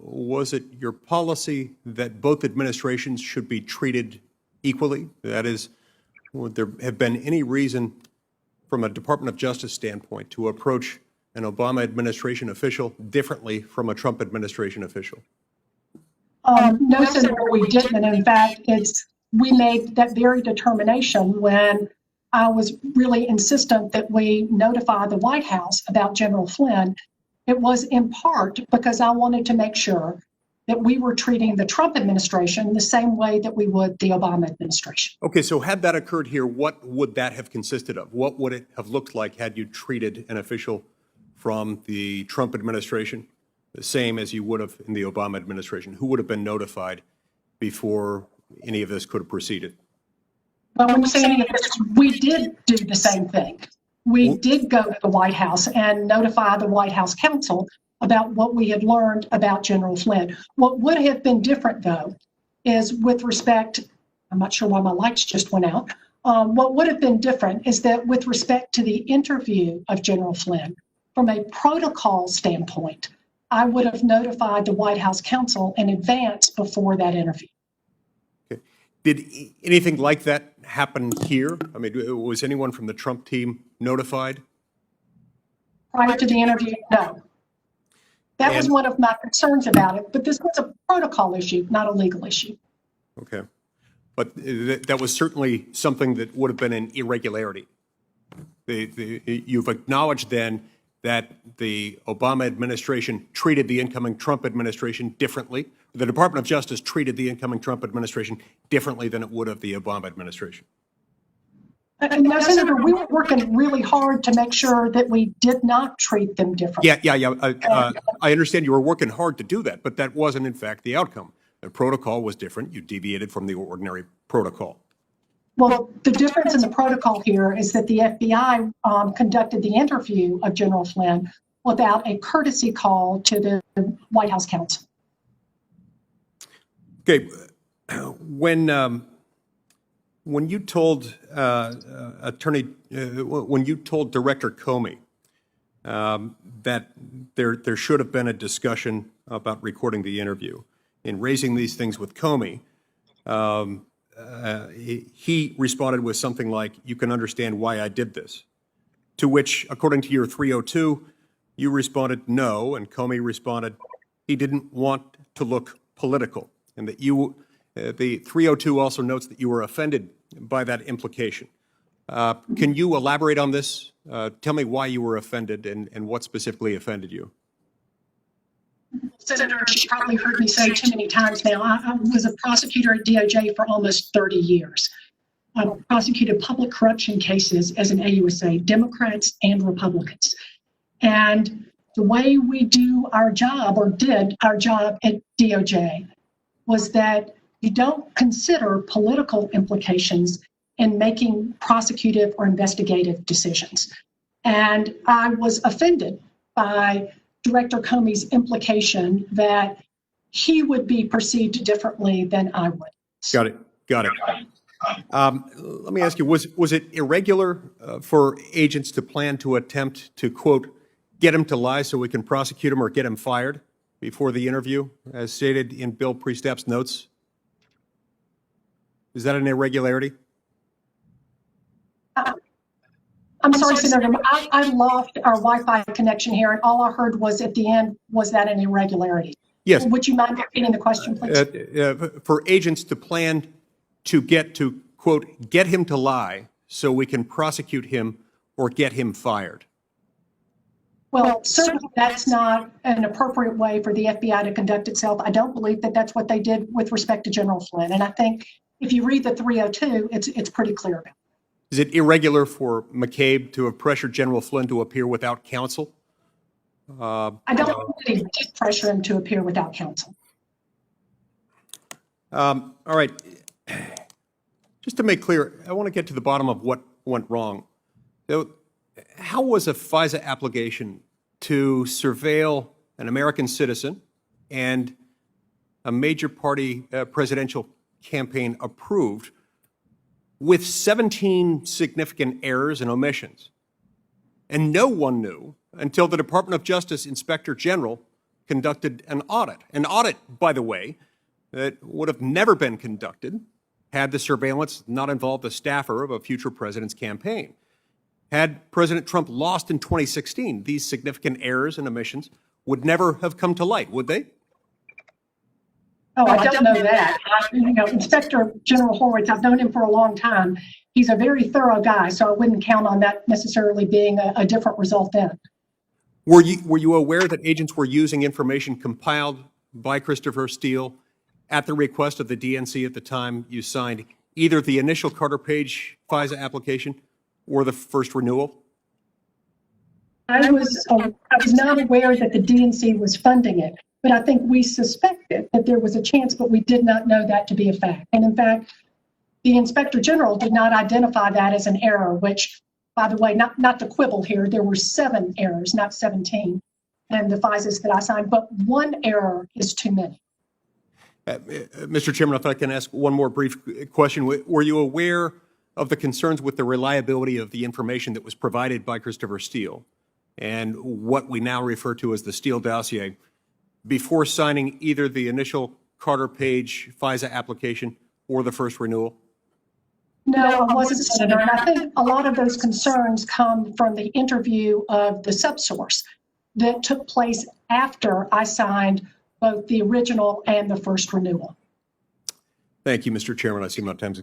was it your policy that both administrations should be treated equally? That is, would there have been any reason from a Department of Justice standpoint to approach an Obama administration official differently from a Trump administration official? No, Senator, we didn't. In fact, we made that very determination when I was really insistent that we notify the White House about General Flynn. It was in part because I wanted to make sure that we were treating the Trump administration the same way that we would the Obama administration. Okay, so had that occurred here, what would that have consisted of? What would it have looked like had you treated an official from the Trump administration the same as you would have in the Obama administration? Who would have been notified before any of this could have proceeded? Well, when you say any of this, we did do the same thing. We did go to the White House and notify the White House counsel about what we had learned about General Flynn. What would have been different, though, is with respect, I'm not sure why my lights just went out. What would have been different is that with respect to the interview of General Flynn, from a protocol standpoint, I would have notified the White House counsel in advance before that interview. Okay. Did anything like that happen here? I mean, was anyone from the Trump team notified? Prior to the interview, no. That was one of my concerns about it, but this was a protocol issue, not a legal issue. Okay. But that was certainly something that would have been an irregularity. You've acknowledged then that the Obama administration treated the incoming Trump administration differently. The Department of Justice treated the incoming Trump administration differently than it would have the Obama administration. No, Senator, we were working really hard to make sure that we did not treat them differently. I understand you were working hard to do that, but that wasn't, in fact, the outcome. The protocol was different. You deviated from the ordinary protocol. Well, the difference in the protocol here is that the FBI conducted the interview of General Flynn without a courtesy call to the White House counsel. Okay, when you told when you told Director Comey that there should have been a discussion about recording the interview, in raising these things with Comey, he responded with something like, "You can understand why I did this." To which, according to your 302, you responded no, and Comey responded he didn't want to look political, and that you. The 302 also notes that you were offended by that implication. Can you elaborate on this? Tell me why you were offended and what specifically offended you. Senator, you probably heard me say too many times now, I was a prosecutor at DOJ for almost 30 years. I prosecuted public corruption cases as an AUSA, Democrats and Republicans. And the way we do our job, or did our job at DOJ, was that you don't consider political implications in making prosecutive or investigative decisions. And I was offended by Director Comey's implication that he would be perceived differently than I would. Got it. Let me ask you, was it irregular for agents to plan to attempt to, quote, get him to lie so we can prosecute him or get him fired before the interview, as stated in Bill Priestap's notes? Is that an irregularity? I'm sorry, Senator. I lost our Wi-Fi connection here, and all I heard was at the end, was that an irregularity? Yes. Would you mind repeating the question, please? For agents to plan to get to, quote, get him to lie so we can prosecute him or get him fired. Well, certainly that's not an appropriate way for the FBI to conduct itself. I don't believe that that's what they did with respect to General Flynn. And I think if you read the 302, it's pretty clear about it. Is it irregular for McCabe to have pressured General Flynn to appear without counsel? I don't think that he did pressure him to appear without counsel. All right. Just to make clear, I want to get to the bottom of what went wrong. So, how was a FISA application to surveil an American citizen and a major party presidential campaign approved with 17 significant errors and omissions? And no one knew until the Department of Justice Inspector General conducted an audit, by the way, that would have never been conducted had the surveillance not involved a staffer of a future president's campaign. Had President Trump lost in 2016, these significant errors and omissions would never have come to light, would they? Oh, I don't know that. Inspector General Horowitz, I've known him for a long time. He's a very thorough guy, so I wouldn't count on that necessarily being a different result then. Were you aware that agents were using information compiled by Christopher Steele at the request of the DNC at the time you signed either the initial Carter Page FISA application or the first renewal? I was not aware that the DNC was funding it, but I think we suspected that there was a chance, but we did not know that to be a fact. And in fact, the Inspector General did not identify that as an error, which, by the way, not to quibble here, there were 7 errors, not 17, and the FISAs that I signed, but 1 error is too many. Mr. Chairman, if I can ask one more brief question. Were you aware of the concerns with the reliability of the information that was provided by Christopher Steele and what we now refer to as the Steele dossier before signing either the initial Carter Page FISA application or the first renewal? No, I wasn't, Senator. And I think a lot of those concerns come from the interview of the subsource that took place after I signed both the original and the first renewal. Thank you, Mr. Chairman. I see my time's